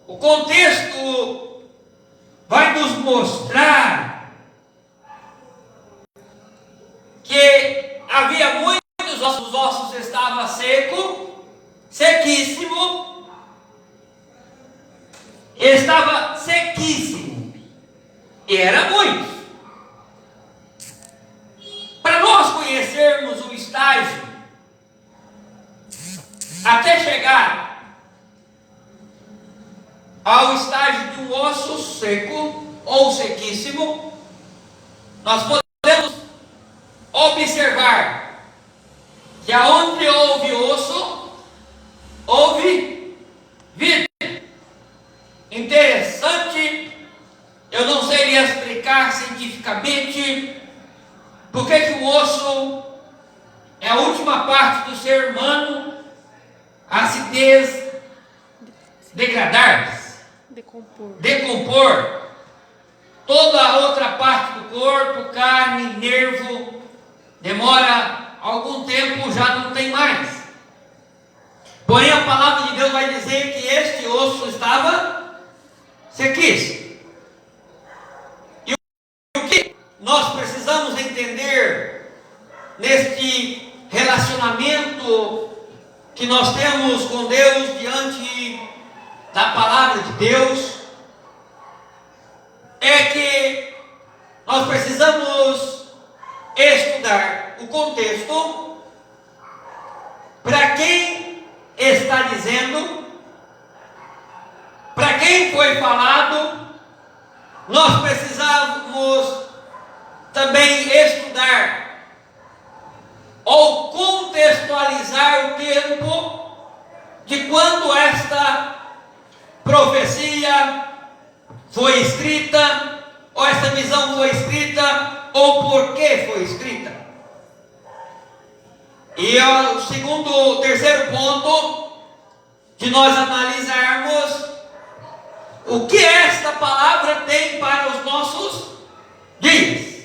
O contexto vai nos mostrar que havia muitos ossos, os ossos estavam sequíssimo, estava sequíssimo, e era muito. Para nós conhecermos o estágio, até chegar ao estágio de um osso seco ou sequíssimo, nós podemos observar que aonde houve osso, houve vida. Interessante, eu não sei lhe explicar cientificamente por que o osso é a última parte do ser humano a se decompor. Toda a outra parte do corpo, carne, nervo, demora algum tempo, já não tem mais. Porém, a palavra de Deus vai dizer que este osso estava sequíssimo. E o que nós precisamos entender neste relacionamento que nós temos com Deus diante da palavra de Deus, é que nós precisamos estudar o contexto, para quem está dizendo, para quem foi falado. Nós precisamos também estudar ou contextualizar o tempo de quando esta profecia foi escrita, ou esta visão foi escrita, ou por que foi escrita. E o terceiro ponto de nós analisarmos o que esta palavra tem para os nossos dias.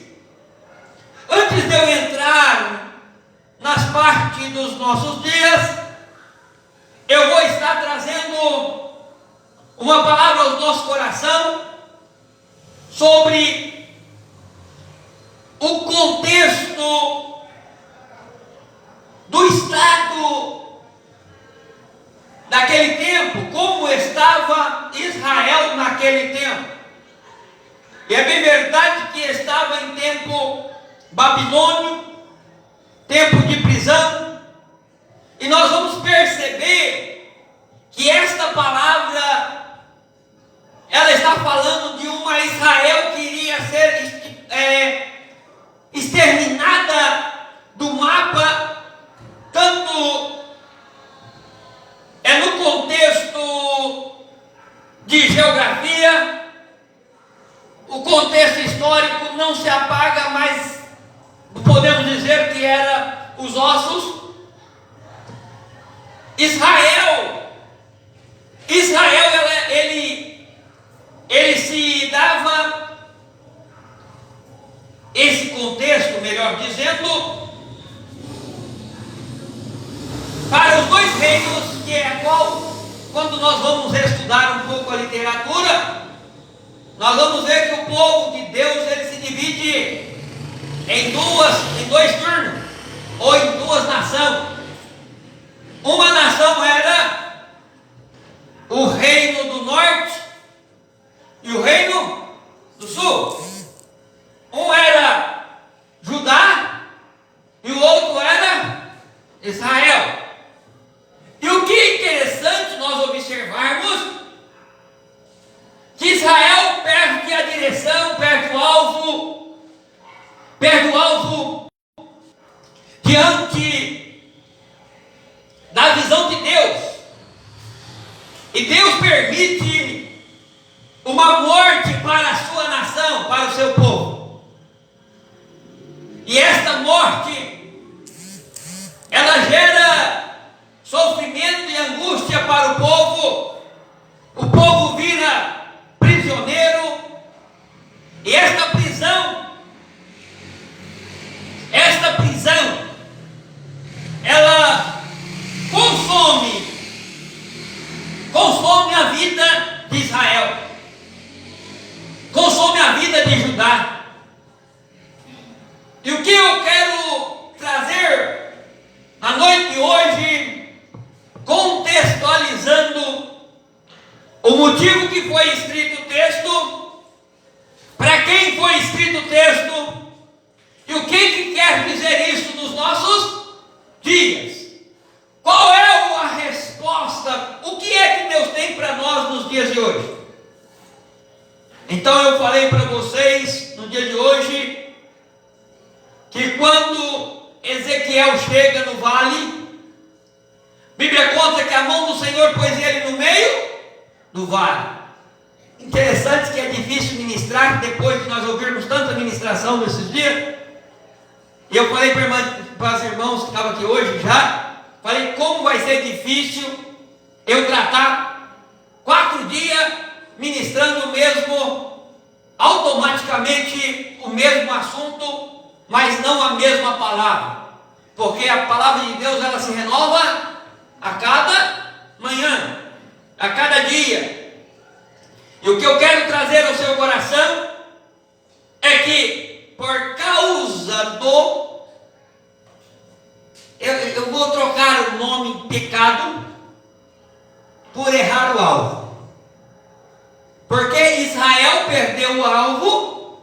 Antes de eu entrar nas partes dos nossos dias, eu vou estar trazendo uma palavra ao nosso coração sobre o contexto do estado daquele tempo, como estava Israel naquele tempo. E é bem verdade que estava em tempo babilônio, tempo de prisão, e nós vamos perceber que esta palavra, ela está falando de uma Israel que iria ser exterminada do mapa, tanto no contexto de geografia, o contexto histórico não se apaga, mas podemos dizer que era os ossos. Israel, ele se dava esse contexto, melhor dizendo, para os dois reinos, que é quando nós vamos estudar um pouco a literatura, nós vamos ver que o povo de Deus, ele se divide em dois turnos, ou em duas nações. Uma nação era o reino do norte e o reino do sul. Um era Judá e o outro era Israel. E o que é interessante nós observarmos, que Israel perde a direção, perde o alvo diante da visão de Deus. E Deus permite uma morte para a sua nação, para o seu povo. E esta morte, ela gera sofrimento e angústia para o povo. O povo vira prisioneiro. E esta prisão, ela consome a vida de o motivo que foi escrito o texto, para quem foi escrito o texto, e o que quer dizer isso nos nossos dias. Qual é a resposta? O que é que Deus tem para nós nos dias de hoje? Então eu falei para vocês no dia de hoje que quando Ezequiel chega no vale, a Bíblia conta que a mão do Senhor pôs ele no meio do vale. Interessante que é difícil ministrar depois de nós ouvirmos tanta ministração nesses dias. E eu falei para os irmãos que estavam aqui hoje já, falei como vai ser difícil eu tratar 4 dias ministrando o mesmo, automaticamente o mesmo assunto, mas não a mesma palavra, porque a palavra de Deus ela se renova a cada manhã, a cada dia. E o que eu quero trazer ao seu coração é que por causa do, eu vou trocar o nome pecado por errar o alvo. Porque Israel perdeu o alvo,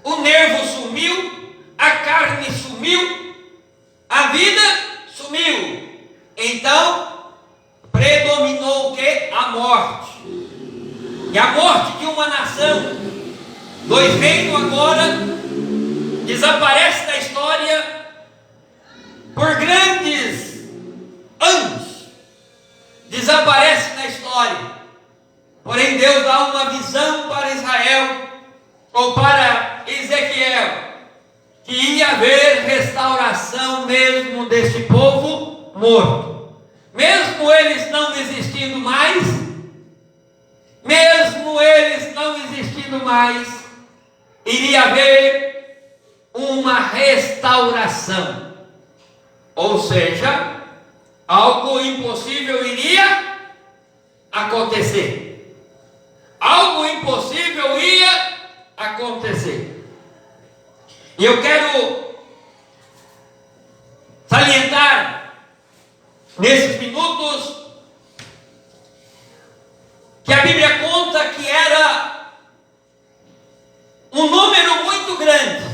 o nervo sumiu, a carne sumiu, a vida sumiu. Então, predominou o que? A morte. E a morte de uma nação, 2 reinos agora, desaparece da história por grandes anos. Desaparece na história. Porém Deus dá uma visão para Israel, ou para Ezequiel, que ia haver restauração mesmo deste povo morto. Mesmo eles não existindo mais, iria haver uma restauração. Ou seja, algo impossível iria acontecer. Algo impossível ia acontecer. E eu quero salientar nesses minutos que a Bíblia conta que era um número muito grande.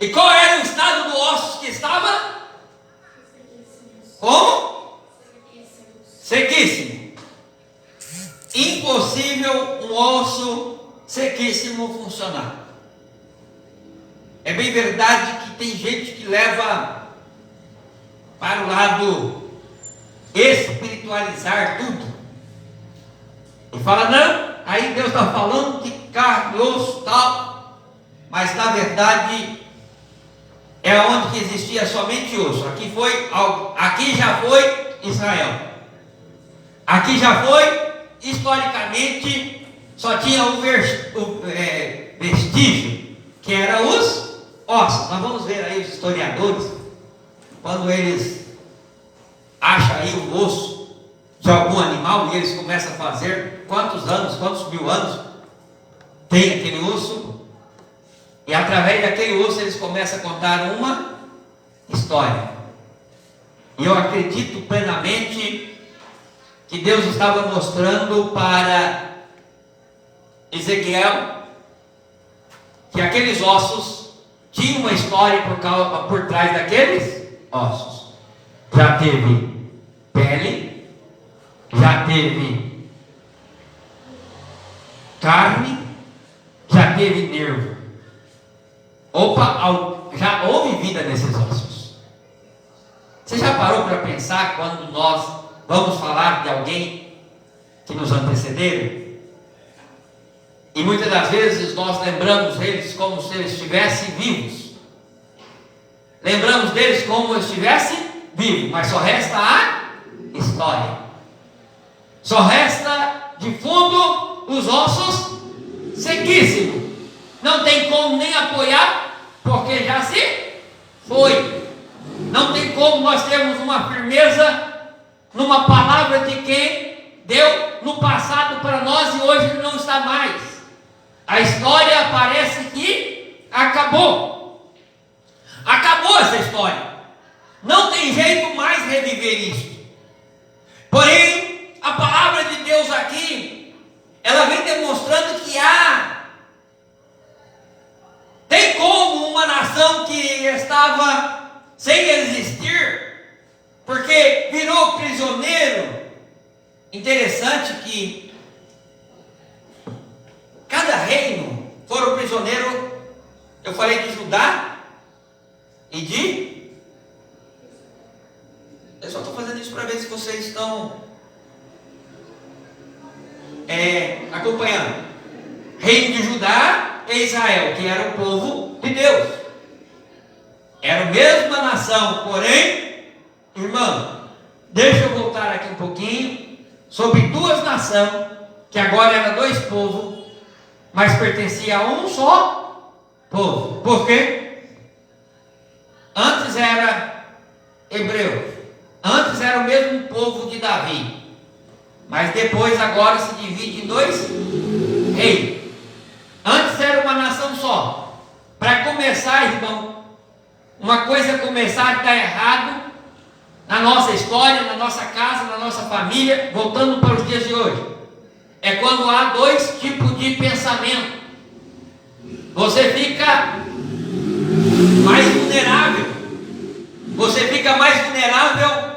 E qual era o estado do ossos que estava? Como? Sequíssimo. Impossível um osso sequíssimo funcionar. É bem verdade que tem gente que leva para o lado espiritualizar tudo. E fala, não, aí Deus está falando de carne, osso, tal. Mas na verdade é onde que existia somente osso. Aqui já foi Israel. Aqui já foi, historicamente, só tinha o vestígio, que era os ossos. Nós vamos ver aí os historiadores, quando eles acham aí o osso de algum animal, e eles começam a fazer quantos mil anos tem aquele osso, e através daquele osso eles começam a contar uma história. E eu acredito plenamente que Deus estava mostrando para Ezequiel que aqueles ossos tinham uma história por trás daqueles ossos. Já teve pele, já teve carne, já teve nervo. Já houve vida nesses ossos. Você já parou para pensar quando nós vamos falar de alguém que nos antecederam? E muitas das vezes nós lembramos eles como se eles estivessem vivos. Lembramos deles como se estivessem vivos, mas só resta a história. Só resta de fundo os ossos sequíssimos. Não tem como nem apoiar, porque já se foi. Não tem como nós termos uma firmeza numa palavra de quem deu no passado para nós e hoje ele não está mais. A história parece que acabou. Acabou essa história. Não tem tem jeito mais reviver isso. Porém, a palavra de Deus aqui, ela vem demonstrando que tem como uma nação que estava sem existir, porque virou prisioneiro. Interessante que cada reino foram prisioneiros. Eu falei de Judá e eu só estou fazendo isso para ver se vocês estão acompanhando. Reino de Judá e Israel, que era o povo de Deus. Era a mesma nação, porém, irmão, deixa eu voltar aqui um pouquinho sobre duas nações, que agora eram dois povos, mas pertencia a um só povo. Por quê? Antes era hebreu, antes era o mesmo povo de Davi, mas depois agora se divide em dois reinos. Antes era uma nação só. Para começar, irmão, uma coisa começar a dar errado na nossa história, na nossa casa, na nossa família, voltando para os dias de hoje, é quando há dois tipos de pensamento. Você fica mais vulnerável. Você fica mais vulnerável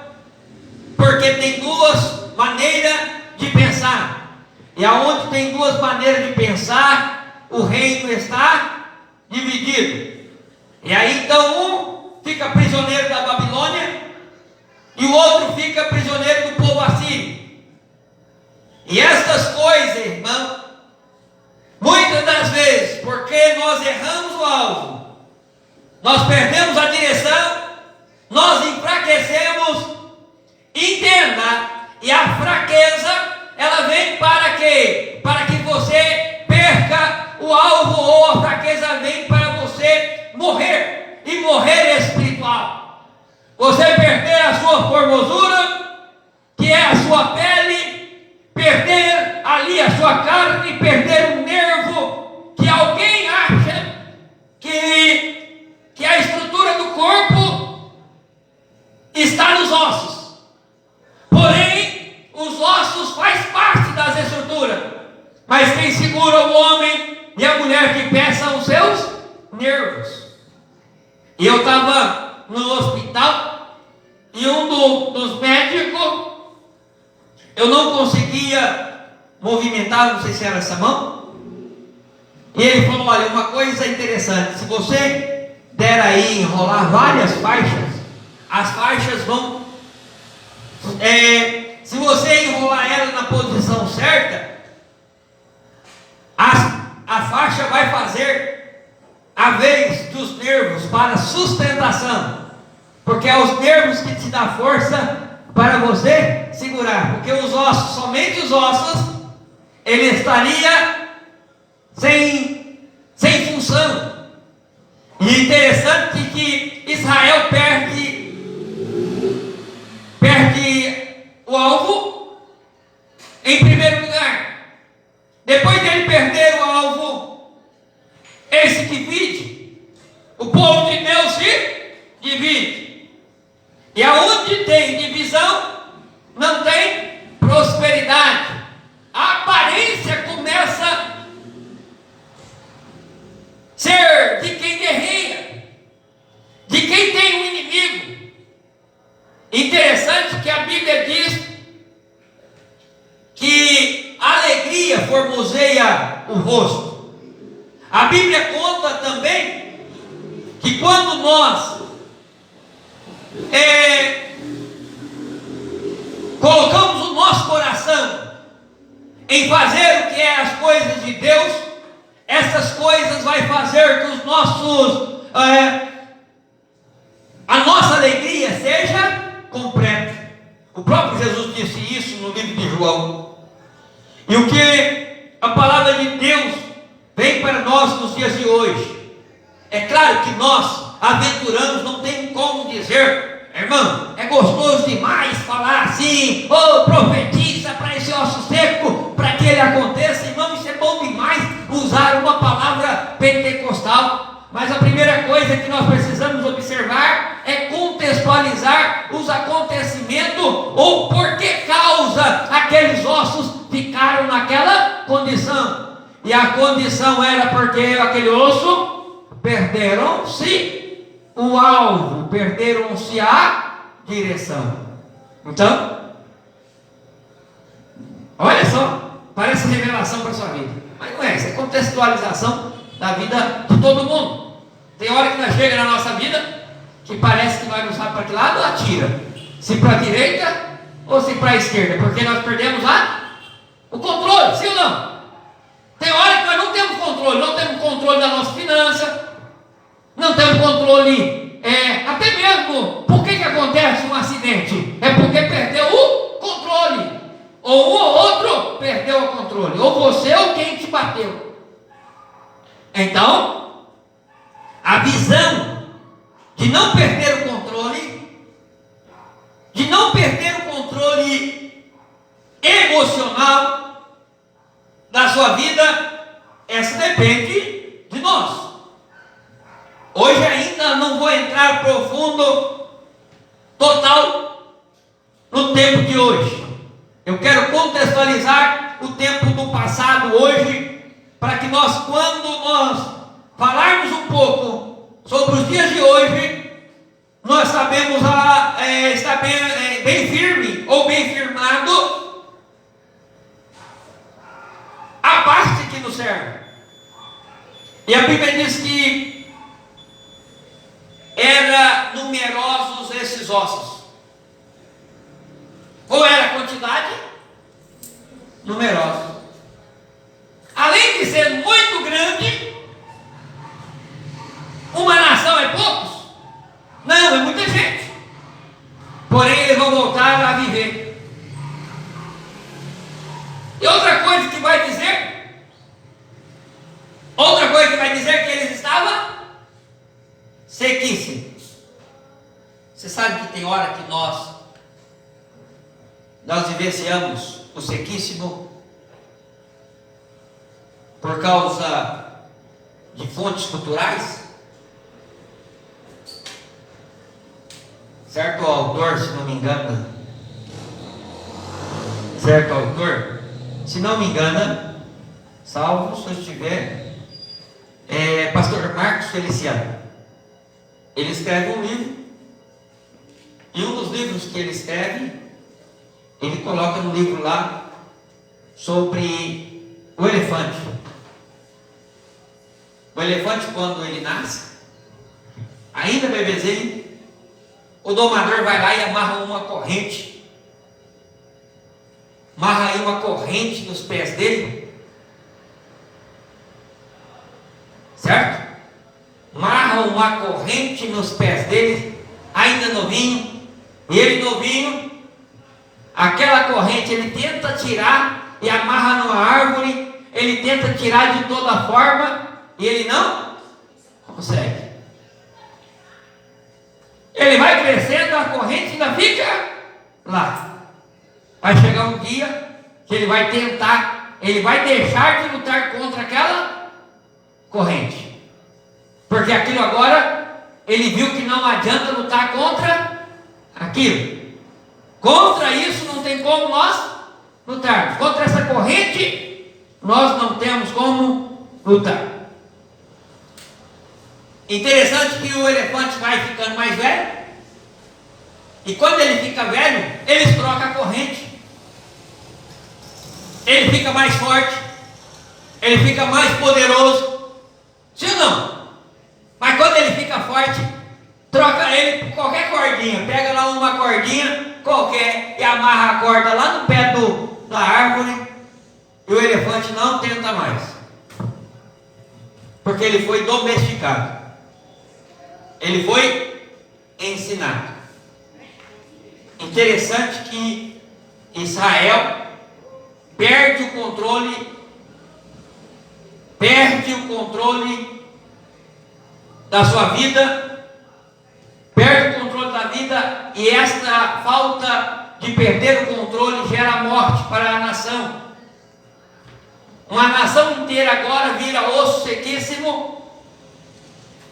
porque tem duas maneiras de pensar. E aonde tem duas maneiras de pensar, o reino está dividido. E aí então um fica prisioneiro da Babilônia e o outro fica prisioneiro do povo assírio. E estas coisas, irmão, muitas das vezes, porque nós erramos o alvo, nós perdemos a direção, nós enfraquecemos. Entenda, e a fraqueza, ela vem para quê? Para que você perca o alvo, ou a fraqueza vem para você morrer, e morrer espiritual. Você perder a sua formosura, que é a sua pele, perder ali a sua carne, perder um nervo, que alguém acha que a estrutura do corpo está nos ossos. Porém, os ossos faz parte das estruturas, mas quem segura o homem e a mulher de pé são os seus nervos. E eu estava no hospital e dos médicos, eu não conseguia movimentar, não sei se era essa mão, e ele falou: olha, uma coisa interessante, se você der aí enrolar várias faixas, as faixas vão, se você enrolar ela na posição certa, a faixa vai fazer a vez dos nervos para sustentação, porque é os nervos que te dão força para você segurar, porque os ossos, somente os ossos, ele estaria sem função. E interessante que Israel perde o alvo em primeiro lugar. Depois dele perder o alvo, ele se divide. O povo de Deus se divide. E aonde tem divisão, não tem prosperidade. A aparência começa a ser de quem guerreia, de quem tem um inimigo. Interessante que a Bíblia diz que a alegria formoseia o rosto. A Bíblia conta também que quando nós colocamos o nosso coração em fazer o que é as coisas de Deus, essas coisas vai fazer que a nossa alegria seja completa. O próprio Jesus disse isso no livro de João. E o que a palavra de Deus vem para nós nos dias de hoje, é claro que nós aventuramos, não tem como dizer, irmão, é gostoso demais falar assim, profetiza para esse osso seco, para que ele aconteça. Irmão, isso é bom demais, usar uma palavra pentecostal, mas a primeira coisa que nós precisamos observar é contextualizar ou por que causa aqueles ossos ficaram naquela condição. E a condição era porque aquele osso perderam-se o alvo, perderam-se a direção. Então, olha só, parece revelação para a sua vida, mas não é, isso é contextualização da vida de todo mundo. Tem hora que nós chega na nossa vida que parece que nós não sabemos para que lado atira, se para a direita ou se para a esquerda, porque nós perdemos o controle, sim ou não? Tem hora que nós não temos controle, não temos controle da nossa finança, não temos controle, até mesmo, por que acontece um acidente? É porque perdeu o controle, ou um ou outro perdeu o controle, ou você ou quem te bateu. Então, a visão de não perder o controle, de não perder o controle emocional da sua vida, essa depende de nós. Hoje ainda não vou entrar profundo, total, no tempo de hoje. Eu quero contextualizar o tempo do passado hoje, para que nós, quando nós falarmos um pouco sobre os dias de hoje, nós sabemos estar bem firme ou bem firmado a parte que nos serve. E a Bíblia diz que era numerosos esses ossos. Qual era a quantidade? Numerosos. Além de ser muito grande, uma nação é poucos? Não, é muita gente. Porém, eles vão voltar a viver. E outra coisa que vai dizer que eles estavam sequíssimos. Você sabe que tem hora que nós vivenciamos o sequíssimo por causa de fontes culturais? Certo autor, se não me engano, se não me engano, salvo se eu estiver, pastor Marcos Feliciano. Ele escreve um livro, e um dos livros que ele escreve, ele coloca no livro lá sobre o elefante. O elefante, quando ele nasce, ainda bebezinho, o domador vai lá e amarra uma corrente, nos pés dele, certo? Amarra uma corrente nos pés dele, ainda novinho, e ele novinho, aquela corrente ele tenta tirar e amarra numa árvore, ele tenta tirar de toda forma, e ele não consegue. Ele vai crescendo, a corrente ainda fica lá. Vai chegar um dia que ele vai tentar, ele vai deixar de lutar contra aquela corrente, porque aquilo agora, ele viu que não adianta lutar contra aquilo. Contra isso não tem como nós lutarmos. Contra essa corrente, nós não temos como lutar. Interessante que o elefante vai ficando mais velho, e quando ele fica velho, eles trocam a corrente. Ele fica mais forte, ele fica mais poderoso, sim ou não? Mas quando ele fica forte, troca ele por qualquer cordinha, pega lá uma cordinha qualquer e amarra a corda lá no pé da árvore, e o elefante não tenta mais, porque ele foi domesticado. Ele foi ensinado. Interessante que Israel perde o controle da sua vida, perde o controle da vida, e esta falta de perder o controle gera morte para a nação. Uma nação inteira agora vira osso sequíssimo.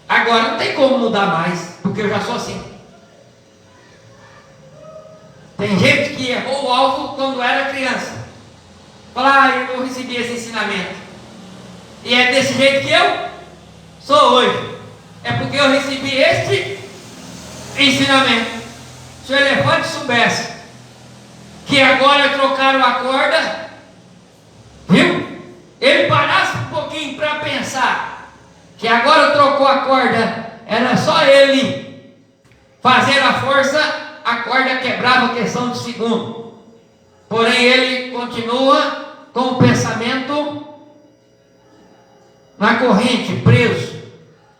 Agora não tem como mudar mais, porque eu já sou assim. Tem gente que errou o alvo quando era criança. Fala, eu recebi esse ensinamento. E é desse jeito que eu sou hoje. É porque eu recebi este ensinamento. Se o elefante soubesse que agora trocaram a corda, viu? Ele parasse um pouquinho para pensar que agora trocou a corda, era só ele fazer a força, a corda quebrava questão de segundo. Porém ele continua com o pensamento na corrente, preso.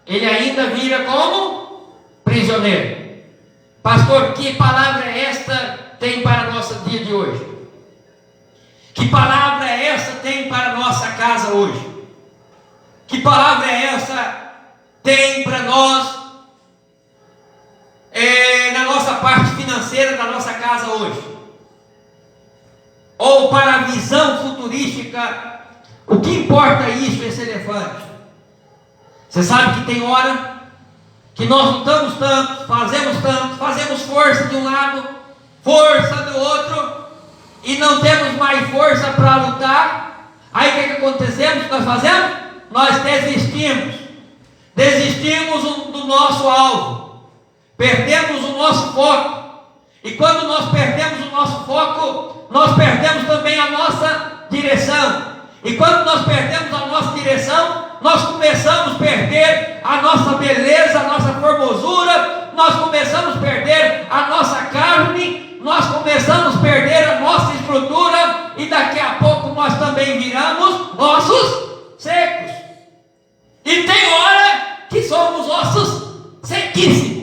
Ele ainda vira como prisioneiro. Pastor, que palavra é esta tem para o nosso dia de hoje? Que palavra é essa tem para a nossa casa hoje? Que palavra é essa tem para nós na nossa parte financeira da nossa casa hoje? Ou para a visão futurística? O que importa isso, esse elefante? Você sabe que tem hora que nós lutamos tanto, fazemos força de um lado, força do outro, e não temos mais força para lutar. Aí o que acontecemos? Nós fazemos? Nós desistimos do nosso alvo, perdemos o nosso foco. E quando nós perdemos o nosso foco, nós perdemos também a nossa direção. E quando nós perdemos a nossa direção, nós começamos a perder a nossa beleza, a nossa formosura, nós começamos a perder a nossa carne, nós começamos a perder a nossa estrutura, e daqui a pouco nós também viramos ossos secos. E tem hora que somos ossos sequíssimos.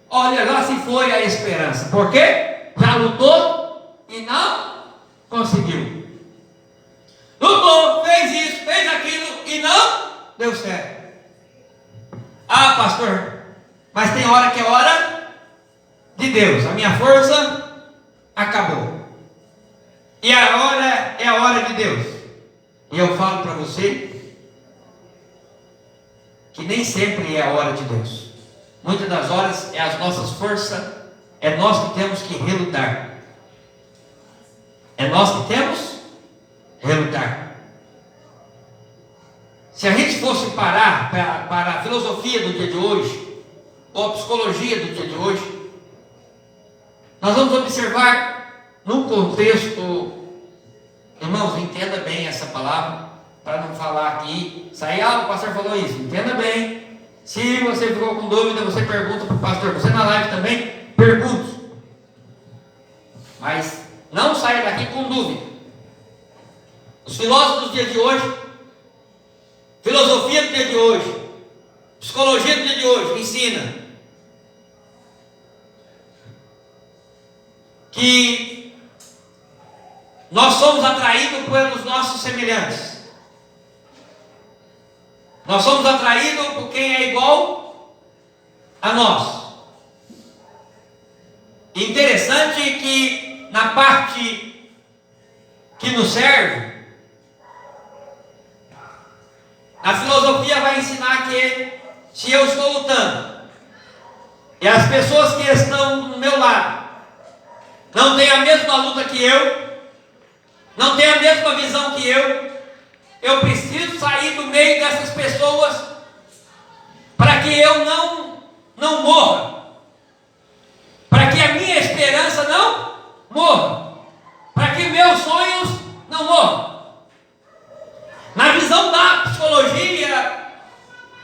Olha, lá se foi a esperança. Por quê? Já lutou e não conseguiu. Lutou, fez isso, fez aquilo e não deu certo. Ah, pastor, mas tem hora que é hora de Deus. A minha força acabou. E a hora é a hora de Deus. E eu falo para você que nem sempre é a hora de Deus. Muitas das horas é as nossas forças, é nós que temos que relutar. É nós que temos relutar. Se a gente fosse parar para a filosofia do dia de hoje, ou a psicologia do dia de hoje, nós vamos observar num contexto, irmãos, entenda bem essa palavra, para não falar aqui, sair, o pastor falou isso, entenda bem. Se você ficou com dúvida, você pergunta para o pastor. Você na live também, pergunte. Mas não saia daqui com dúvida. Os filósofos do dia de hoje, filosofia do dia de hoje, psicologia do dia de hoje ensina que nós somos atraídos pelos nossos semelhantes. Nós somos atraídos por quem é igual a nós. Interessante que na parte que nos serve, a filosofia vai ensinar que se eu estou lutando e as pessoas que estão do meu lado não têm a mesma luta que eu, não têm a mesma visão que eu preciso sair do meio dessas pessoas para que eu não morra, para que a minha esperança não morra, para que meus sonhos não morram. Na visão da psicologia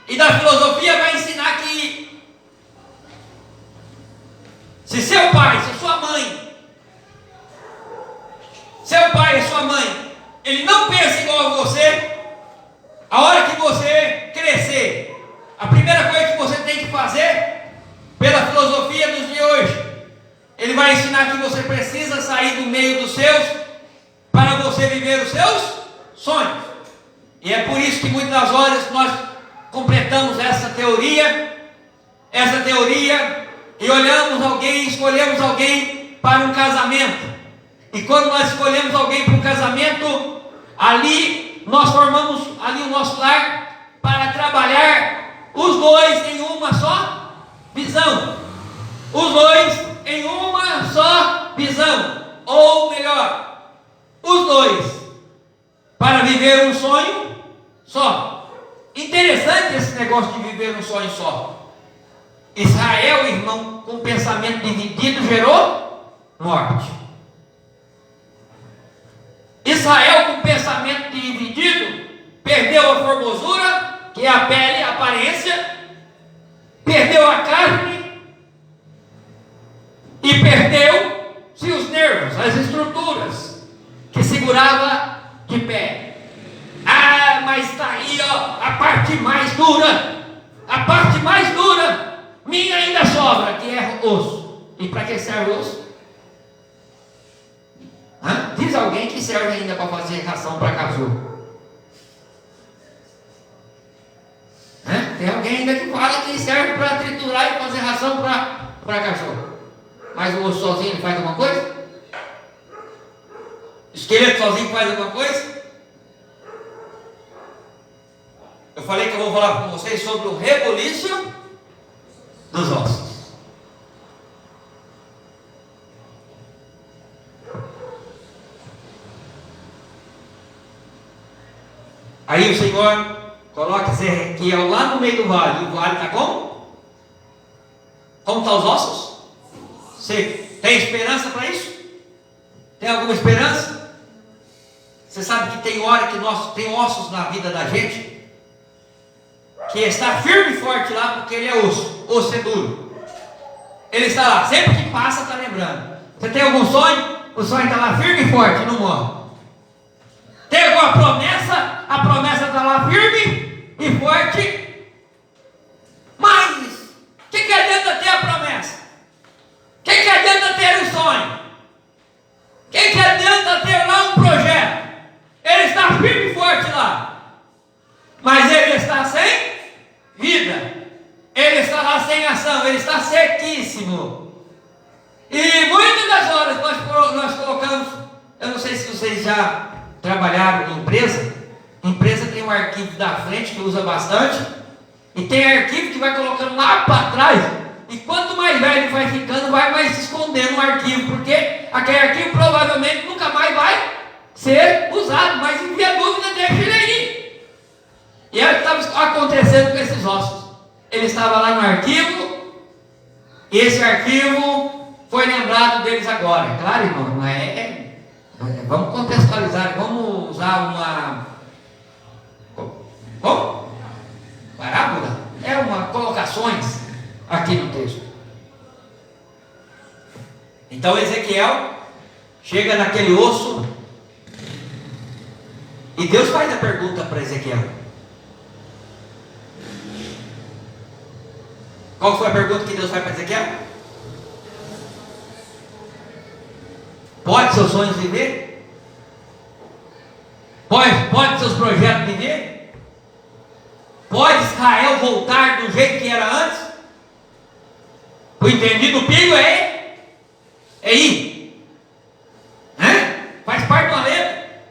e da filosofia vai ensinar que se seu pai, se sua mãe, seu pai e sua mãe, ele não pensa igual a você, a hora que você crescer, a primeira coisa que você tem que fazer, pela filosofia dos de hoje, ele vai ensinar que você precisa sair do meio dos seus, para você viver os seus sonhos. E é por isso que muitas das horas nós completamos essa teoria, e olhamos alguém, escolhemos alguém para um casamento. E quando nós escolhemos alguém para um casamento, ali nós formamos ali o nosso lar para trabalhar os dois em uma só visão. Os dois em uma só visão. razão, ou melhor, os dois, para viver um sonho só. Interessante esse negócio de viver um sonho só. Israel, irmão, com pensamento dividido, gerou morte. Israel, com pensamento dividido, perdeu a formosura, que é a pele, a aparência, perdeu a carne e perdeu-se os nervos, as estruturas que segurava de pé. Ah, mas está aí, ó, a parte mais dura, minha ainda sobra, que é osso. E para que serve osso? Diz alguém que serve ainda para fazer ração para cachorro. Tem alguém ainda que fala que serve para triturar e fazer ração para cachorro. Mas o osso sozinho ele faz alguma coisa? O esqueleto sozinho faz alguma coisa? Eu falei que eu vou falar com vocês sobre o reboliço dos ossos. Aí o Senhor coloca Ezequiel lá no meio do vale. E o vale está como? Como estão os ossos? Você tem esperança para isso? Tem alguma esperança? Você sabe que tem hora que tem ossos na vida da gente que está firme e forte lá porque ele é osso é duro. Ele está lá, sempre que passa está lembrando. Você tem algum sonho? O sonho está lá firme e forte, não morre. Tem alguma promessa? A promessa está lá firme e forte. Mas o que adianta ter a promessa? O que adianta ter um sonho? O que adianta ter lá um projeto? Ele está firme e forte lá, mas ele está sem vida. Ele está lá sem ação. Ele está sequíssimo. E muitas das horas nós colocamos, eu não sei se vocês já trabalharam em empresa. Empresa tem um arquivo da frente que usa bastante, e tem arquivo que vai colocando lá para trás, e quanto mais velho vai ficando, vai mais se escondendo no arquivo, porque aquele arquivo provavelmente nunca mais vai ser usado, mas envia dúvida, deixa ele aí. E é o que estava acontecendo com esses ossos. Ele estava lá no arquivo, e esse arquivo foi lembrado deles agora. É claro, irmão, não vamos contextualizar, vamos usar uma parábola, colocações aqui no texto. Então Ezequiel chega naquele osso e Deus faz a pergunta para Ezequiel. Qual foi a pergunta que Deus faz para Ezequiel? Pode seus sonhos viver? Pode seus projetos viver? Pode Israel voltar do jeito que era antes? O entendido do pigo é ir. Faz parte de uma letra.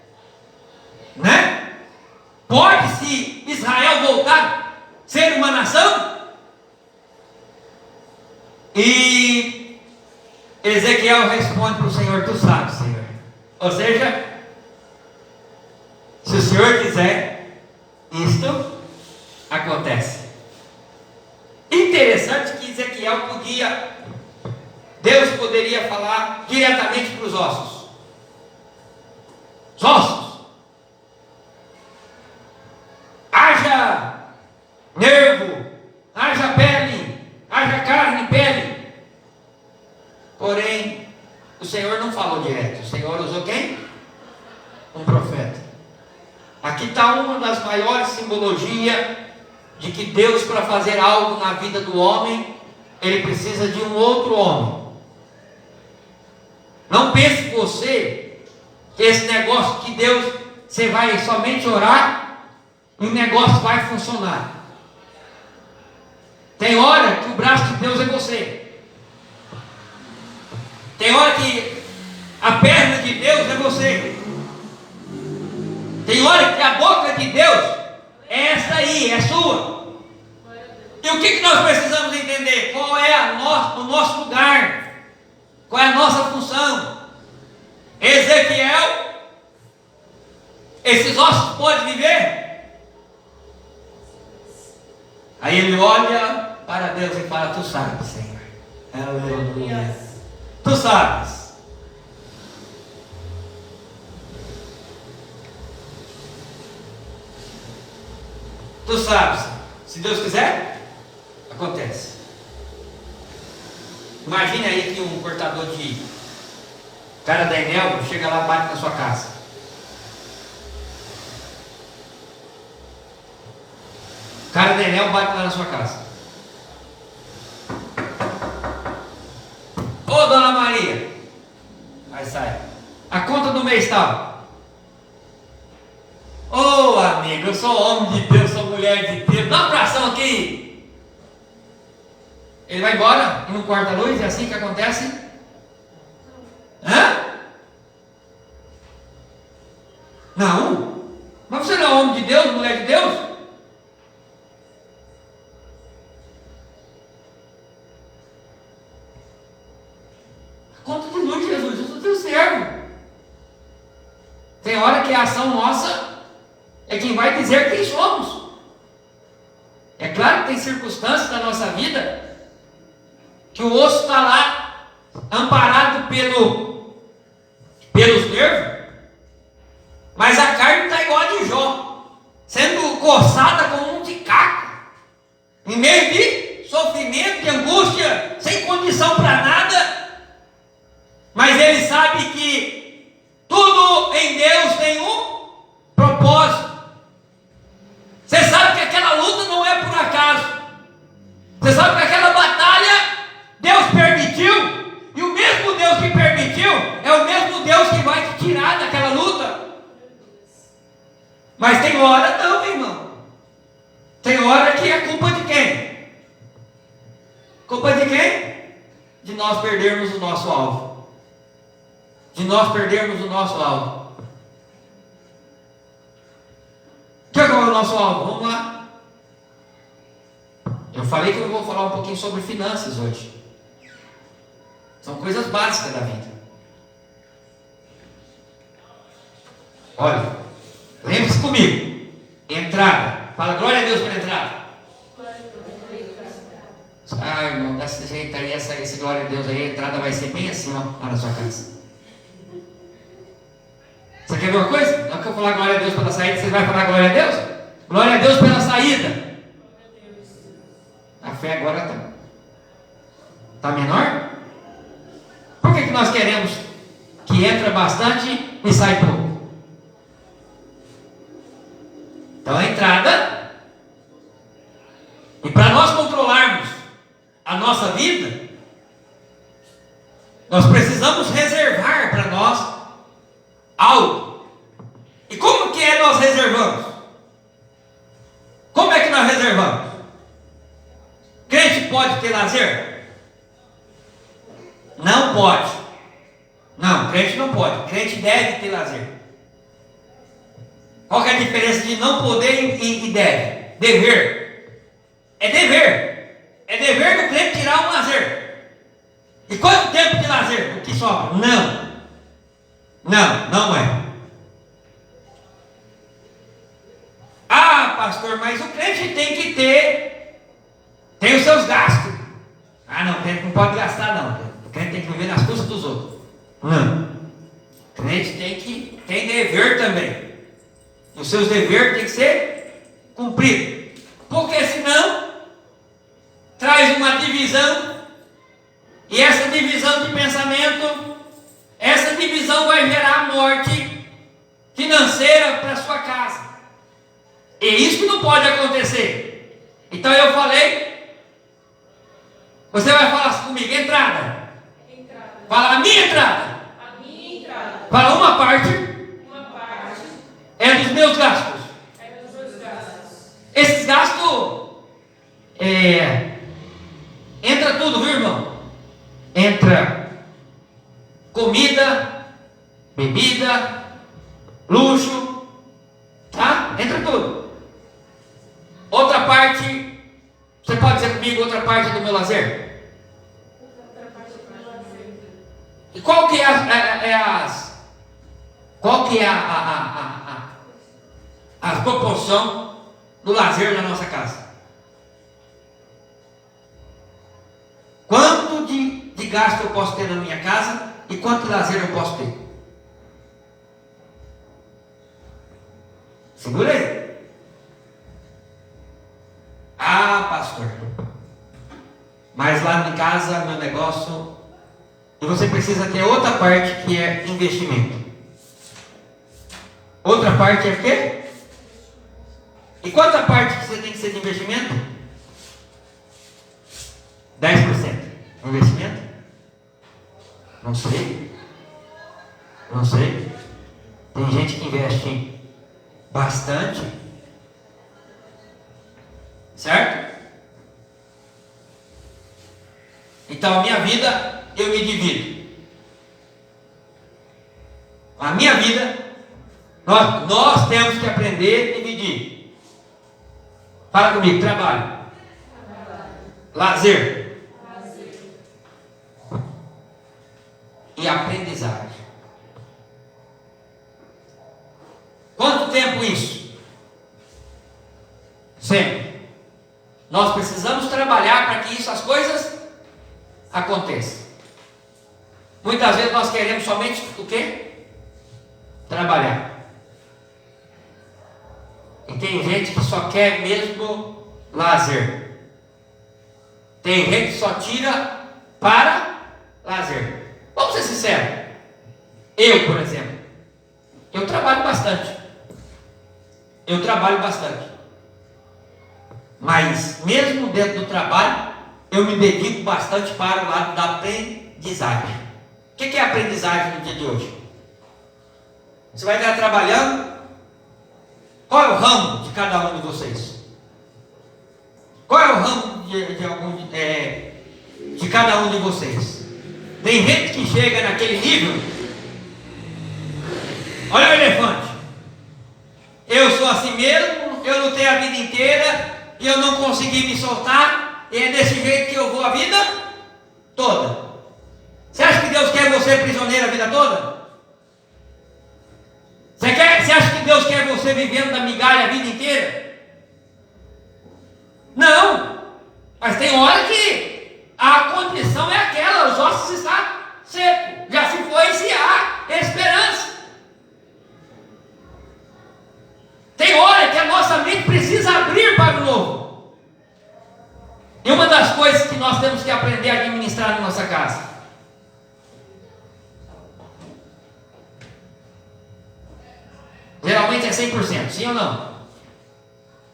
Pode-se Israel voltar a ser uma nação? E Ezequiel responde para o Senhor: tu sabes, Senhor. Ou seja, se o Senhor quiser, isto acontece. Interessante que Ezequiel Deus poderia falar diretamente para os ossos. Os ossos. Haja nervo, haja pele, haja carne, pele. Porém, o Senhor não falou direto. O Senhor usou quem? Um profeta. Aqui está uma das maiores simbologias de que Deus, para fazer algo na vida do homem, ele precisa de um outro homem. Não pense você que esse negócio que Deus, você vai somente orar e o negócio vai funcionar. Tem hora que o braço de Deus é você. Tem hora que a perna de Deus é você. Tem hora que a boca de Deus é essa aí, é sua. E o que nós precisamos entender? Qual é o nosso lugar? Qual é a nossa função? Ezequiel, esses ossos podem viver? Aí ele olha para Deus e fala: tu sabes, Senhor. Aleluia. Tu sabes. Tu sabes. Se Deus quiser, acontece. Imagine aí que um cortador de cara da Enel chega lá e bate na sua casa. Cara da Enel bate lá na sua casa. Ô Dona Maria, aí sai, a conta do mês tal. Ô amigo, eu sou homem de Deus, sou mulher de Deus, dá uma abração aqui. Ele vai embora e não corta a luz, é assim que acontece? Hã? Não. Mas você não é homem de Deus, mulher de Deus? A conta de luz, Jesus, eu sou teu servo. Tem hora que a ação nossa é quem vai dizer quem somos. É claro que tem circunstâncias da nossa vida que o osso está lá, amparado pelos nervos, mas a carne está igual a de Jó, sendo coçada como um ticaco, em meio de sofrimento, de angústia, sem condição para nada, mas ele sabe que tudo em Deus tem um propósito. Você sabe que aquela luta não é por acaso, você sabe que aquela batalha Deus permitiu, e o mesmo Deus que permitiu é o mesmo Deus que vai te tirar daquela luta. Mas tem hora não, meu irmão. Tem hora que é culpa de quem? Culpa de quem? De nós perdermos o nosso alvo. De nós perdermos o nosso alvo. Qual é o nosso alvo? Vamos lá. Eu falei que eu vou falar um pouquinho sobre finanças hoje. São coisas básicas da vida. Olha, lembre-se comigo. Entrada. Fala glória a Deus pela entrada. Ah, irmão, desse jeito aí, esse glória a Deus aí, a entrada vai ser bem assim, ó, lá na sua casa. Você quer ver uma coisa? Não que eu falar glória a Deus pela saída, você vai falar glória a Deus? Glória a Deus pela saída. A fé agora está menor? Por que nós queremos que entra bastante e sai pouco? Então a entrada, e para nós controlarmos a nossa vida, nós precisamos reservar para nós algo. E como que é nós reservamos? Como é que nós reservamos? Crente pode ter lazer? Não pode. Não, crente não pode. Crente deve ter lazer. Qual que é a diferença de não poder e deve? Dever. É dever. É dever do crente tirar um lazer. E quanto tempo de lazer? O que sobra? Não. Não, não é. Ah, pastor, mas o crente tem que ter. Tem os seus gastos. Ah, não, o crente não pode gastar, não. O crente tem que viver nas custas dos outros. Não. O crente tem dever também. Os seus deveres têm que ser cumpridos. Porque senão traz uma divisão. E essa divisão de pensamento, essa divisão vai gerar morte financeira para sua casa. E isso não pode acontecer. Então eu falei, você vai falar comigo, entrada. Fala a minha entrada. A minha entrada. Fala uma parte. Uma parte É dos meus gastos. é dos meus gastos. Esses gastos entra tudo, viu, irmão? Entra comida, bebida, luxo, tá? Entra tudo. Outra parte, você pode dizer comigo, outra parte do meu lazer? Outra parte é para lazer. E qual que é Qual que é a proporção do lazer na nossa casa? Quanto de gasto eu posso ter na minha casa e quanto de lazer eu posso ter? Segura aí. Ah, pastor, mas lá em casa, meu negócio, e você precisa ter outra parte que é investimento. Outra parte é o quê? E quanta parte que você tem que ser de investimento? 10%. Investimento? Não sei. Não sei. Tem gente que investe bastante. Certo? Então a minha vida eu me divido. A minha vida nós temos que aprender a dividir. Fala comigo, trabalho. Lazer. E aprendizagem. Quanto tempo isso? Sempre. Nós precisamos trabalhar para que as coisas aconteçam. Muitas vezes nós queremos somente o quê? Trabalhar. E tem gente que só quer mesmo lazer. Tem gente que só tira para lazer. Vamos ser sinceros. Eu, por exemplo, eu trabalho bastante. Mas mesmo dentro do trabalho, eu me dedico bastante para o lado da aprendizagem. O que é aprendizagem no dia de hoje? Você vai estar trabalhando. Qual é o ramo de cada um de vocês? Qual é o ramo de cada um de vocês? Tem gente que chega naquele nível. Olha o elefante. Eu sou assim mesmo, eu lutei a vida inteira e eu não consegui me soltar, e é desse jeito que eu vou a vida toda. Você acha que Deus quer você prisioneiro a vida toda? Você acha que Deus quer você vivendo da migalha a vida inteira? Não. Mas tem hora que a condição é aquela, os ossos estão secos, já se foi se há esperança. Tem hora que a nossa mente precisa abrir para o novo. E uma das coisas que nós temos que aprender a administrar na nossa casa. Geralmente é 100%, sim ou não?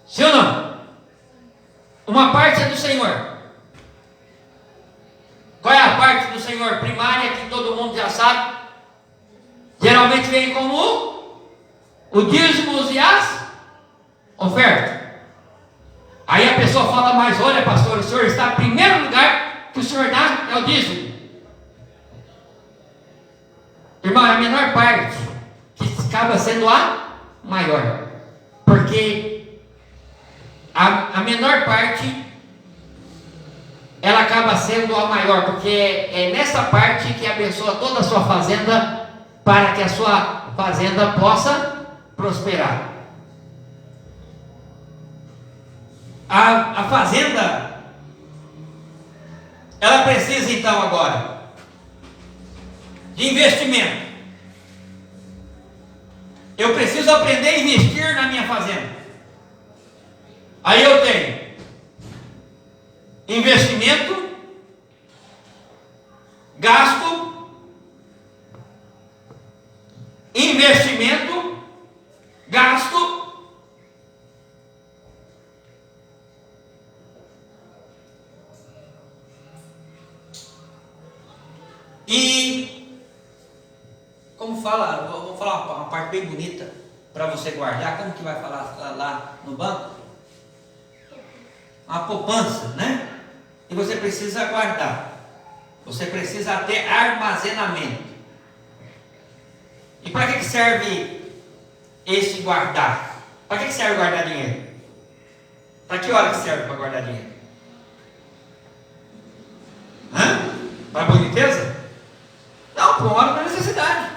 Sim ou não? Uma parte é do Senhor. Qual é a parte do Senhor primária que todo mundo já sabe? Geralmente vem como o dízimos e as ofertas. Aí a pessoa fala, mas olha pastor, o senhor está em primeiro lugar, que o senhor dá é o dízimo. Irmão, é a menor parte que acaba sendo a maior. Porque a menor parte ela acaba sendo a maior, porque é nessa parte que abençoa toda a sua fazenda, para que a sua fazenda possa prosperar. A fazenda, ela precisa então agora de investimento. Eu preciso aprender a investir na minha fazenda. Aí eu tenho investimento, gasto, investimento, gasto, e como fala, vou falar uma parte bem bonita para você guardar. Como que vai falar lá no banco? Uma poupança, né? E você precisa guardar. Você precisa ter armazenamento. E para que serve esse guardar? Para que serve guardar dinheiro? Para que hora que serve para guardar dinheiro? Para boniteza? Não, para uma hora da necessidade.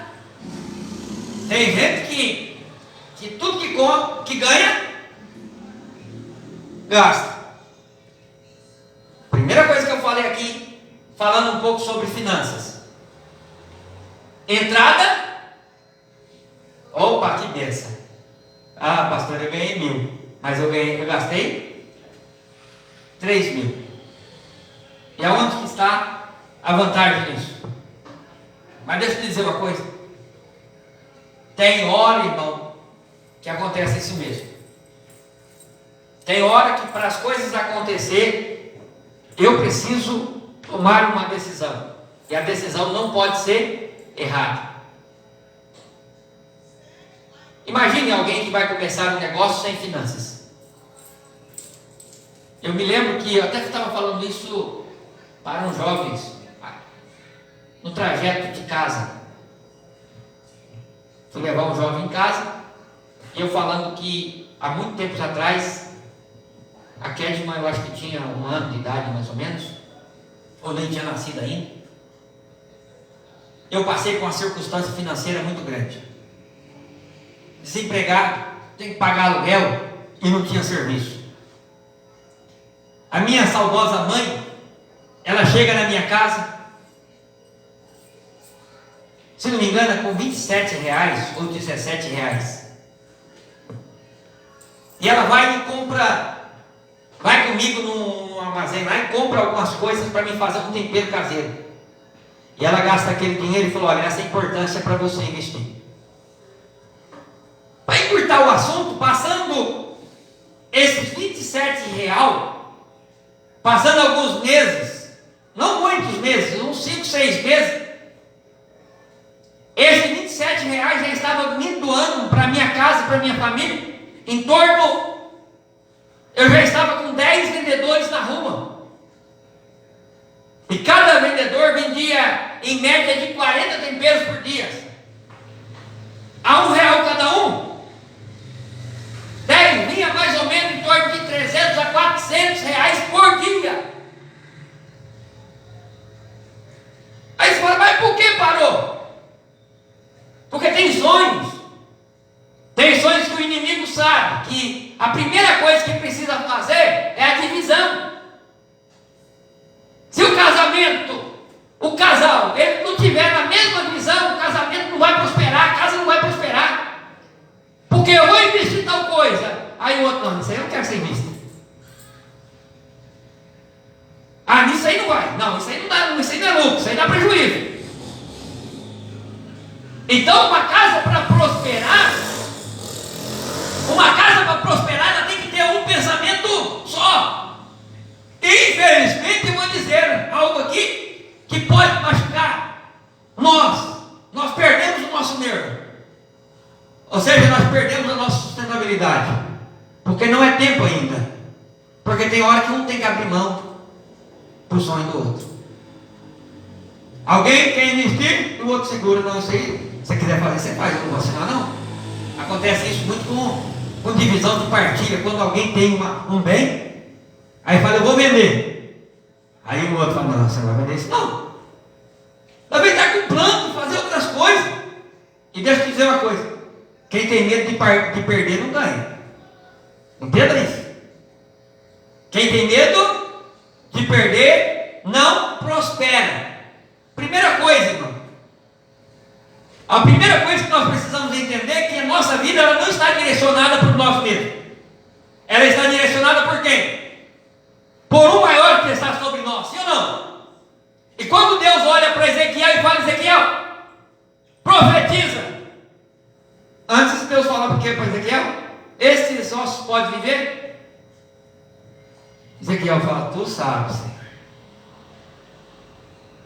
Tem gente que tudo que ganha, gasta. Primeira coisa que eu falei aqui, falando um pouco sobre finanças. Entrada. Opa, que benção. Ah, pastor, eu ganhei 1.000. Mas eu gastei 3.000. E aonde que está a vantagem nisso? Mas deixa eu te dizer uma coisa. Tem hora, irmão, que acontece isso mesmo. Tem hora que para as coisas acontecer, eu preciso tomar uma decisão. E a decisão não pode ser errada. Imagine alguém que vai começar um negócio sem finanças. Eu me lembro que eu até estava falando isso para uns jovens no trajeto de casa. Fui levar um jovem em casa e eu falando que há muito tempos atrás a Kedma, eu acho que tinha 1 ano de idade mais ou menos, ou nem tinha nascido ainda. Eu passei por uma circunstância financeira muito grande. Desempregado, tem que pagar aluguel e não tinha serviço. A minha saudosa mãe, ela chega na minha casa, se não me engano, com R$27 ou R$17. E ela vai e compra, vai comigo no armazém lá e compra algumas coisas para mim fazer um tempero caseiro. E ela gasta aquele dinheiro e falou: olha, essa é a importância para você investir. Para encurtar o assunto, passando esses R$27, passando alguns meses, não muitos meses, uns 5, 6 meses, esses R$27 já estava me doando para minha casa, para minha família, em torno, eu já estava com 10 vendedores na rua, e cada vendedor vendia em média de 40 temperos por dia, a R$1 cada um. 10 vinha mais ou menos em torno de R$300 a R$400 por dia. Aí você fala: mas por que parou? Porque tem sonhos que o inimigo sabe que a primeira coisa que precisa fazer é a divisão. Se o casal, ele não tiver na mesma visão, o casamento não vai prosperar, a casa não vai prosperar. Porque eu vou investir em tal coisa, aí o outro: não, isso aí eu não quero que você invista. Ah, nisso aí não vai. Não, isso aí não dá, isso aí não é lucro, isso aí dá prejuízo. Então, uma casa para prosperar, ela tem que ter um pensamento só. E, infelizmente, eu vou dizer algo aqui que pode machucar. Nós perdemos o nosso nervo. Ou seja, nós perdemos a nossa sustentabilidade. Porque não é tempo ainda. Porque tem hora que um tem que abrir mão para o sonho do outro. Alguém quer investir e o outro segura: não, isso aí, se você quiser fazer, você faz, eu não vou assinar não. Acontece isso muito com divisão de partilha. Quando alguém tem um bem, aí fala: eu vou vender. Aí o outro fala: não, você não vai vender isso não. Também está com plano de fazer outras coisas. E deixa eu te dizer uma coisa: quem tem medo de perder não ganha. Entenda isso. Quem tem medo de perder não prospera. Primeira coisa, irmão. A primeira coisa que nós precisamos entender é que a nossa vida ela não está direcionada por nós mesmos. Ela está direcionada por quem? Por um maior que está sobre nós, sim ou não? E quando Deus olha para Ezequiel e fala: Ezequiel, profetiza. Antes de Deus falar para Ezequiel: esses ossos podem viver? Ezequiel fala: tu sabes.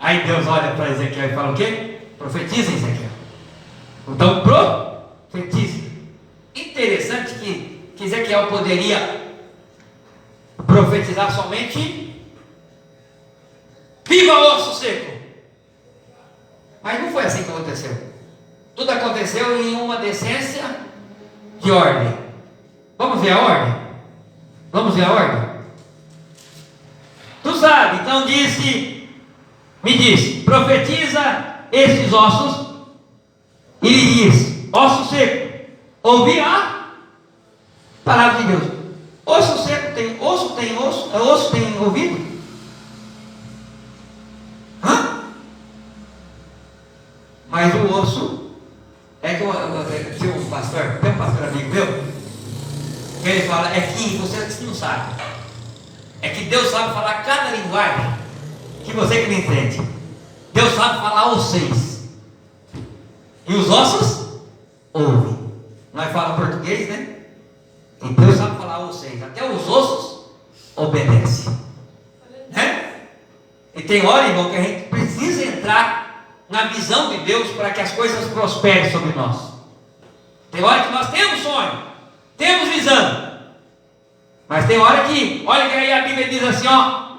Aí Deus olha para Ezequiel e fala o quê? Profetiza, Ezequiel. Então profetiza. Interessante que Ezequiel poderia profetizar somente: viva osso seco. Mas não foi assim que aconteceu. Tudo aconteceu em uma decência de ordem. Vamos ver a ordem? Vamos ver a ordem? Tu sabe, então me disse: profetiza esses ossos. E lhe diz: osso seco, ouvi a palavra de Deus. Osso seco tem osso, osso tem ouvido? Hã? Mas o osso é que tem um pastor amigo meu, que ele fala, é que você não sabe, é que Deus sabe falar cada linguagem que você que não entende. Deus sabe falar os seis, e os ossos ouvem. Nós falamos português, né? E Deus sabe falar os seis, até os ossos obedecem, né? E tem hora, irmão, que a gente precisa entrar na visão de Deus para que as coisas prosperem sobre nós. Tem hora que nós temos sonho, temos visão, mas tem hora que, olha que aí a Bíblia diz assim, ó,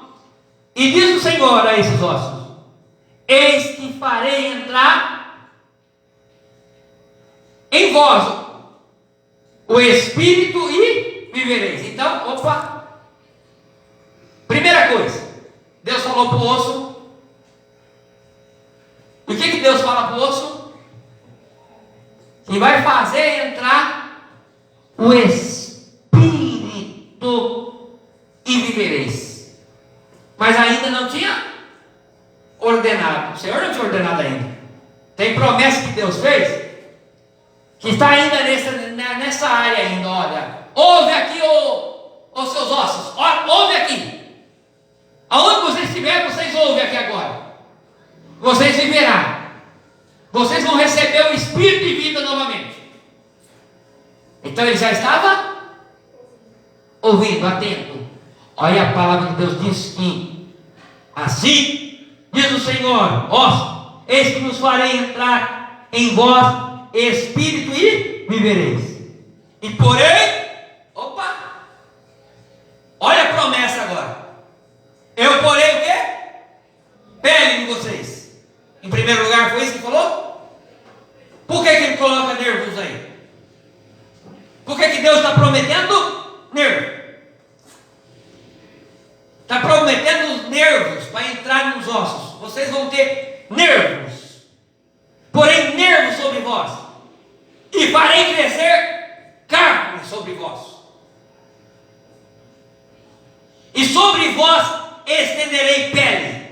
e diz o Senhor a esses ossos: eis que farei entrar em vós o Espírito e vivereis. Então, primeira coisa, Deus falou para o osso. E o que Deus fala para o osso? Que vai fazer entrar o Espírito e vivereis. Mas ainda não tinha ordenado. O Senhor não tinha ordenado ainda. Tem promessa que Deus fez, que está ainda nessa área ainda. Olha, ouve aqui os seus ossos, ouve aqui. Aonde vocês estiverem, vocês ouvem aqui agora. Vocês viverão. Vocês vão receber o Espírito de vida novamente. Então ele já estava ouvindo, atento. Olha, a palavra de Deus diz que assim diz o Senhor: ó, eis que nos farei entrar em vós Espírito e vivereis. E porém, olha a promessa agora. Eu porei o quê? Pele em vocês. Em primeiro lugar, foi isso que falou? Por que ele coloca nervos aí? Por que Deus está prometendo nervos? Está prometendo os nervos para entrar nos ossos. Vocês vão ter nervos, porém nervos sobre vós, e farei crescer carne sobre vós, e sobre vós estenderei pele.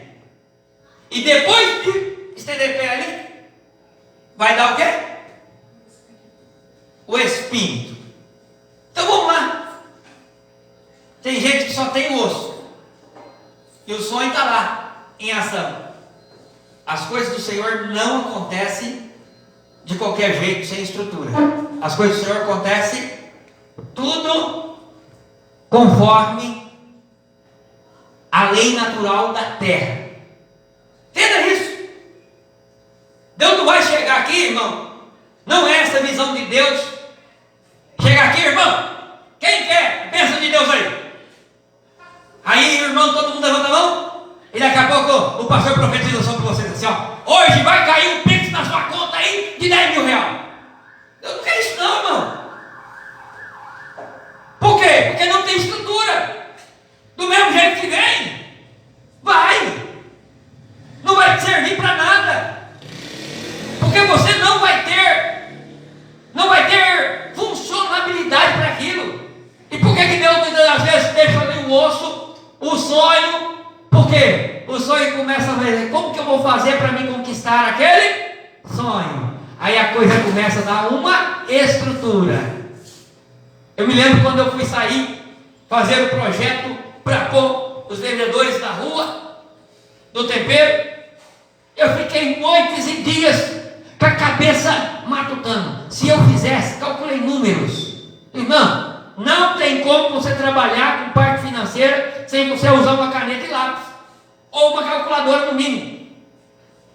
E depois de estender pele, vai dar o quê? O Espírito. Então vamos lá. Tem gente que só tem o osso, e o sonho está lá, em ação. As coisas do Senhor não acontecem de qualquer jeito, sem estrutura. As coisas do Senhor acontecem tudo conforme a lei natural da terra. Entenda isso. Deus não vai chegar aqui, irmão. Não é essa visão de Deus. Chegar aqui, irmão. Quem quer? Pensa de Deus aí. Aí, irmão, todo mundo levanta a mão. E daqui a pouco o pastor profetiza sobre vocês assim, ó: hoje vai cair um pix na sua conta aí de 10 mil reais. Eu não quero isso não, irmão. Por quê? Porque não tem estrutura. Do mesmo jeito que vem, vai. Não vai servir para nada. Porque você não vai ter funcionalidade para aquilo. E por que Deus muitas das vezes deixa ali o osso, o sonho? Por quê? O sonho começa a ver, como que eu vou fazer para me conquistar aquele sonho? Aí a coisa começa a dar uma estrutura. Eu me lembro quando eu fui sair, fazer o projeto para pôr os vendedores na rua, do tempero, eu fiquei noites e dias com a cabeça matutando. Se eu fizesse, calculei números. Irmão, não tem como você trabalhar com parte financeira sem você usar uma caneta e lápis, ou uma calculadora no mínimo.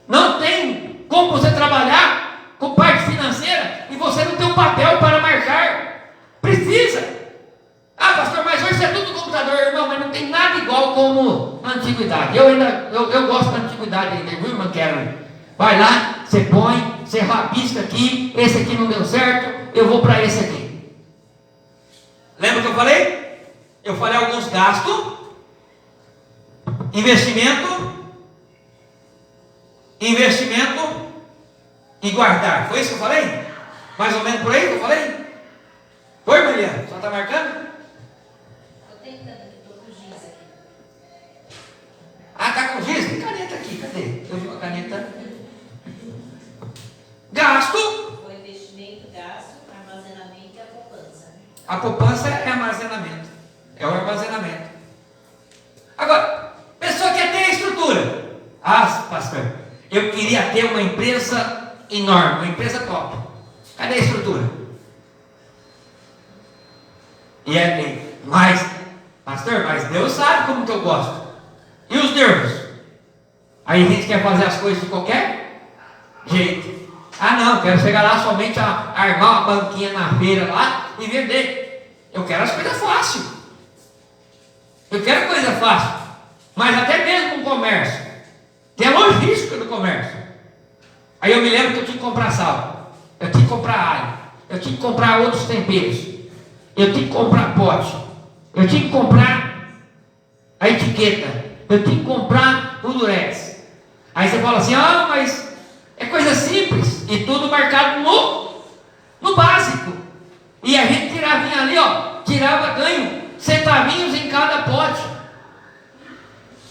Não tem como você trabalhar com parte financeira e você não tem um papel para marcar. Precisa. Ah, pastor, mas hoje é tudo computador, irmão, mas não tem nada igual como na antiguidade. Eu gosto da antiguidade ainda, viu, irmão Karen? Vai lá, você põe, você rabisca aqui, esse aqui não deu certo, eu vou para esse aqui. Lembra que eu falei? Eu falei alguns gastos, investimento e guardar. Foi isso que eu falei? Mais ou menos por aí que eu falei? Foi, Mariana? Só está marcando? Estou tentando aqui, estou com giz aqui. Ah, está com giz? Tem caneta aqui, cadê? Eu vi uma caneta. Gasto. Foi investimento, gasto, armazenamento e a poupança. A poupança é armazenamento. É o armazenamento. Agora, pessoa quer ter a estrutura. Ah, pastor, eu queria ter uma empresa enorme, uma empresa top. Cadê a estrutura? E é, mas, pastor, mas Deus sabe como que eu gosto. E os nervos? Aí a gente quer fazer as coisas de qualquer jeito. Ah não, quero chegar lá somente a armar uma banquinha na feira lá e vender. Eu quero as coisas fáceis. Eu quero coisa fácil. Mas até mesmo no comércio. Tem a logística do comércio. Aí eu me lembro que eu tinha que comprar sal. Eu tinha que comprar alho. Eu tinha que comprar outros temperos. Eu tinha que comprar pote. Eu tinha que comprar a etiqueta. Eu tinha que comprar o durex. Aí você fala assim, ah, mas é coisa simples. E tudo marcado no básico. E a gente tirava ali, ó, tirava ganho, centavinhos em cada pote.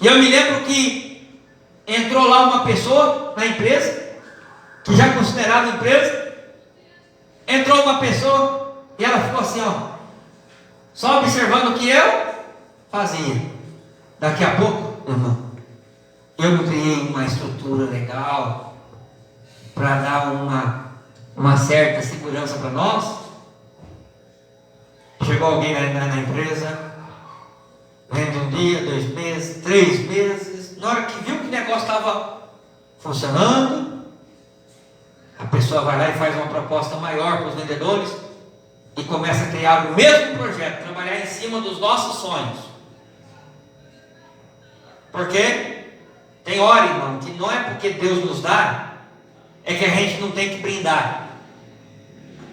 E eu me lembro que entrou lá uma pessoa na empresa, que já considerava empresa. Entrou uma pessoa e ela ficou assim, ó, só observando o que eu fazia. Daqui a pouco, irmão, eu não criei uma estrutura legal para dar uma certa segurança para nós. Chegou alguém na empresa, vendo um dia, 2 meses, 3 meses. Na hora que viu que o negócio estava funcionando, a pessoa vai lá e faz uma proposta maior para os vendedores e começa a criar o mesmo projeto, trabalhar em cima dos nossos sonhos. Porque tem hora, irmão, que não é porque Deus nos dá, é que a gente não tem que brindar.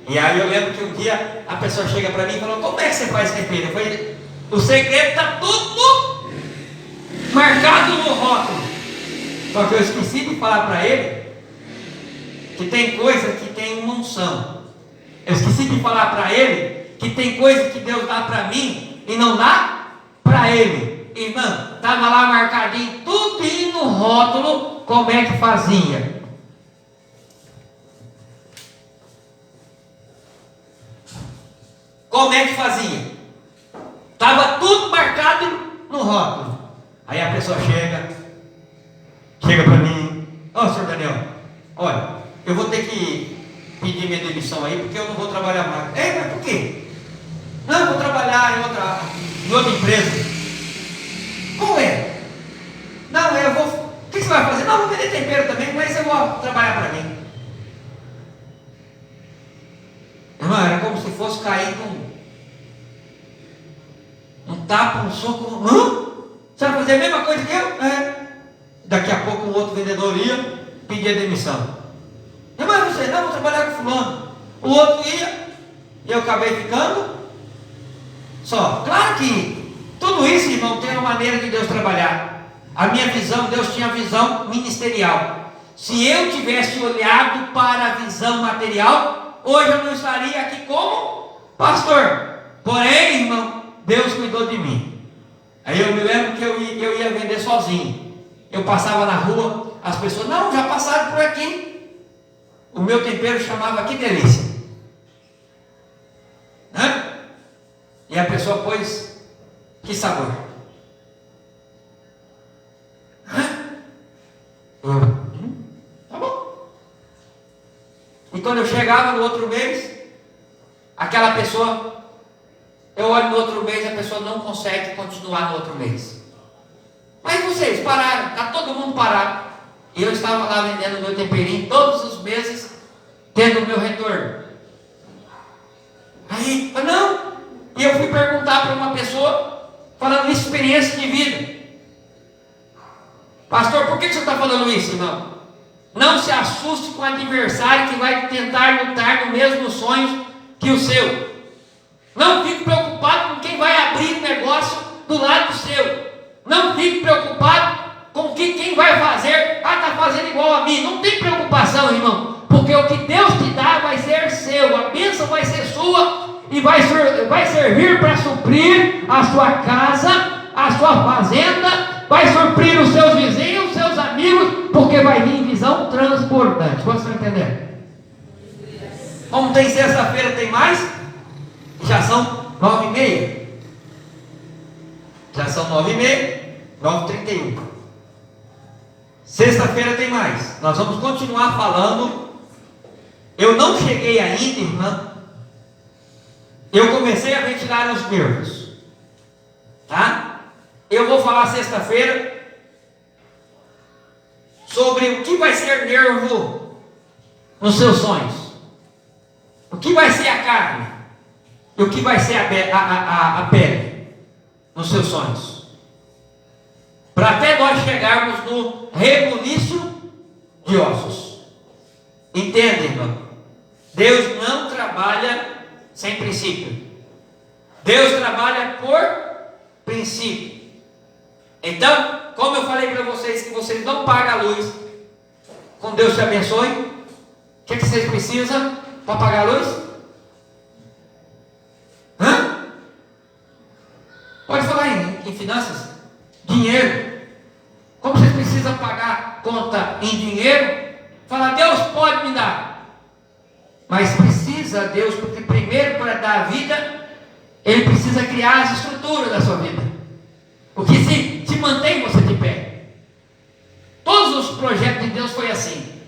E aí eu lembro que um dia a pessoa chega para mim e falou, como é que você faz tempero? Eu falei, o segredo está tudo marcado no rótulo. Só que eu esqueci de falar para ele que tem coisa que tem uma unção. Eu esqueci de falar para ele que tem coisa que Deus dá para mim e não dá para ele. Irmão, estava lá marcadinho, tudo no rótulo, como é que fazia. Como é que fazia? Estava tudo marcado no rótulo. Aí a pessoa chega para mim, ó, senhor Daniel, olha, eu vou ter que pedir minha demissão aí, porque eu não vou trabalhar mais. Mas por quê? Não, eu vou trabalhar em outra empresa. Como é? Não, eu vou. O que você vai fazer? Não, eu vou vender tempero também, mas eu vou trabalhar para mim. Irmão, era como se fosse cair um tapa, um soco. Você vai fazer a mesma coisa que eu? Daqui a pouco um outro vendedor ia pedir a demissão. Mas você, não, vou trabalhar com fulano. O outro ia, e eu acabei ficando só. Claro que tudo isso, irmão, tem uma maneira de Deus trabalhar. A minha visão, Deus tinha a visão ministerial. Se eu tivesse olhado para a visão material, hoje eu não estaria aqui como pastor. Porém, irmão, Deus cuidou de mim. Aí eu me lembro que eu ia vender sozinho. Eu passava na rua, as pessoas, não, já passaram por aqui. O meu tempero chamava Que Delícia. E a pessoa pôs Que Sabor. Tá bom. E quando eu chegava no outro mês, aquela pessoa, eu olho no outro mês, a pessoa não consegue continuar no outro mês. Mas vocês pararam, está todo mundo parado. E eu estava lá vendendo meu temperinho todos os meses, tendo o meu retorno. Aí, não. E eu fui perguntar para uma pessoa, falando de experiência de vida. Pastor, por que você está falando isso, irmão? Não se assuste com o adversário que vai tentar lutar no mesmo sonho que o seu. Não fique preocupado com quem vai abrir negócio do lado do seu. Não fique preocupado com quem vai fazer. Está fazendo igual a mim. Não tem preocupação, irmão. Porque o que Deus te dá vai ser seu, a bênção vai ser sua e vai servir para suprir a sua casa, a sua fazenda, vai suprir os seus vizinhos, os seus amigos, porque vai vir visão transbordante. Vocês estão entendendo? Como tem sexta-feira, tem mais? Já são 9h30. Já são 9h30, 9h31. Sexta-feira tem mais. Nós vamos continuar falando. Eu não cheguei ainda, irmã. Eu comecei a ventilar os nervos. Tá? Eu vou falar sexta-feira sobre o que vai ser nervo nos seus sonhos. O que vai ser a carne? E o que vai ser a pele nos seus sonhos? Para até nós chegarmos no rebuliço de ossos. Entende, irmão? Deus não trabalha sem princípio. Deus trabalha por princípio. Então, como eu falei para vocês que vocês não pagam a luz, com Deus te abençoe, o que vocês precisam para pagar a luz? Pode falar em finanças? Dinheiro. Como vocês precisam pagar conta em dinheiro? Fala, Deus pode me dar. Mas precisa Deus, porque primeiro para dar a vida, Ele precisa criar as estruturas da sua vida. O que se mantém você de pé. Todos os projetos de Deus foi assim.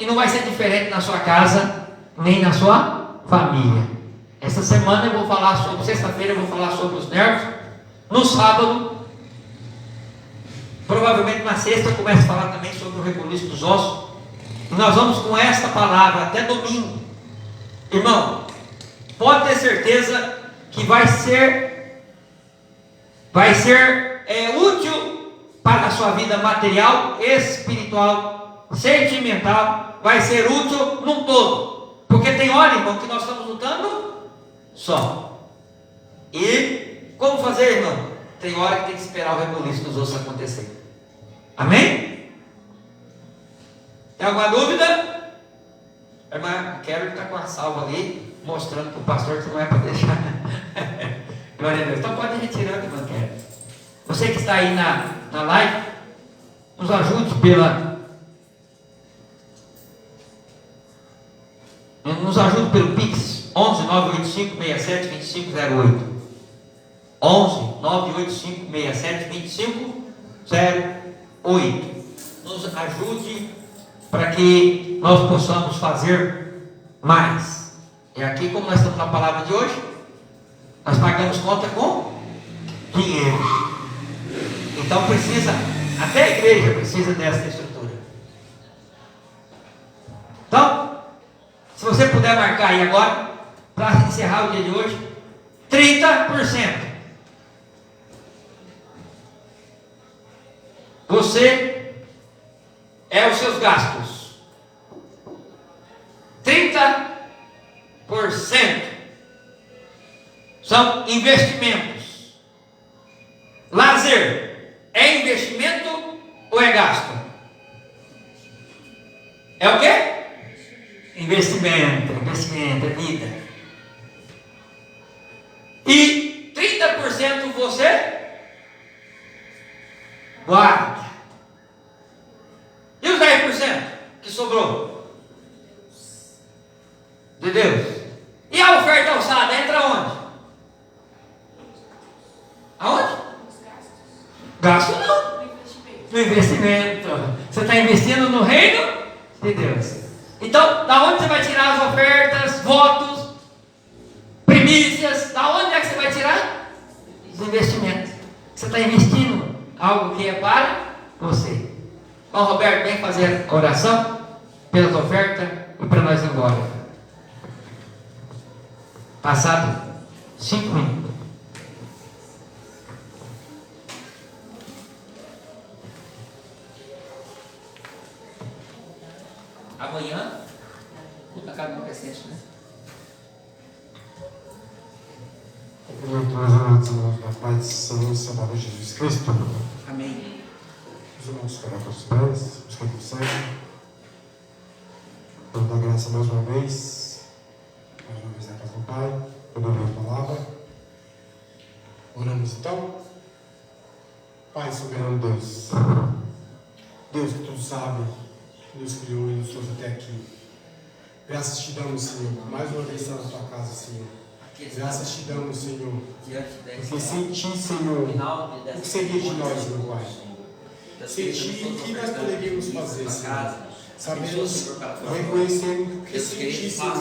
E não vai ser diferente na sua casa, nem na sua família. Essa semana eu vou falar sobre, sexta-feira eu vou falar sobre os nervos. No sábado, provavelmente na sexta eu começo a falar também sobre o rebuliço dos ossos. E nós vamos com esta palavra até domingo. Irmão, pode ter certeza que vai ser útil para a sua vida material, espiritual, sentimental. Vai ser útil num todo. Porque tem hora, irmão, que nós estamos lutando só. E como fazer, irmão? Tem hora que tem que esperar o rebuliço dos ossos acontecer. Amém? Tem alguma dúvida? A irmã Carol está com a salva ali, mostrando para o pastor que não é para deixar. Glória a Deus. Então pode ir retirando, irmã Carol. Você que está aí na live, nos ajude pelo Pix 11 985 67 2508. 11 985 67 2508. Nos ajude para que nós possamos fazer mais. E aqui, como nós estamos na palavra de hoje, nós pagamos conta com dinheiro. Então precisa, até a igreja precisa dessa estrutura. Então, se você puder marcar aí agora, para encerrar o dia de hoje, 30%. Você é os seus gastos. 30% são investimentos. Lazer é investimento ou é gasto? É o quê? Investimento, é vida. E 30% você guarda. E os 10% que sobrou? De Deus. E a oferta alçada entra onde? Aonde? Gasto não. No investimento. Você está investindo no reino de Deus. Então, da onde você vai tirar as ofertas, votos, primícias? Da onde é que você vai tirar? Dos investimentos. Você está investindo algo que é para você. Bom, Roberto, vem fazer a oração pelas ofertas e para nós ir embora. Passado 5 minutos. Amanhã, puta cara não crescente, né? Da paz do Senhor, Senhor Jesus Cristo. Amém. Os irmãos colocar os pés, os que conseguem. Toda a graça graça mais uma vez na casa do Pai, toda a palavra. Oramos então. Pai soberano Deus, Deus que tudo sabe, que nos criou e nos trouxe até aqui. Graças te damos, Senhor, por mais uma vez na tua casa, Senhor. Graças te damos, Senhor, porque sem ti, Senhor, o que seria de nós, meu Pai? Sem ti, o que nós poderíamos fazer, Senhor? Sabemos, reconhecendo que sem ti, Senhor,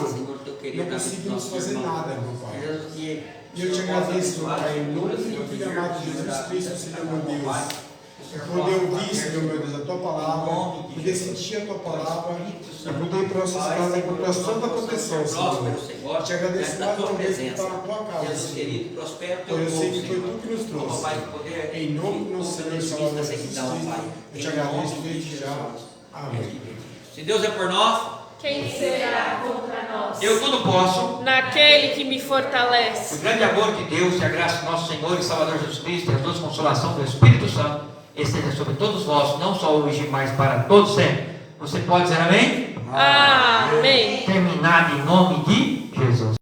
não conseguimos fazer nada, meu Pai. E eu te agradeço, meu Pai, em nome do Filho amado Jesus Cristo, Senhor, meu Deus. Poder ouvir, Senhor, meu Deus, a tua palavra, poder sentir a tua palavra, e poder processar com a tua santa proteção, Senhor. Te agradeço mais uma vez por estar na tua casa, Senhor. Pois eu sei que foi tu que nos trouxe. Em nome do nosso Senhor e Salvador Jesus Cristo, eu te agradeço desde já. Amém. Se Deus é por nós, Quem será contra nós? eu tudo posso. Naquele que me fortalece. O grande amor de Deus e a graça do nosso Senhor e Salvador Jesus Cristo e a doce consolação do Espírito Santo esteja sobre todos vós, não só hoje, mas para todos sempre. Você pode dizer amém? Amém. Terminado em nome de Jesus.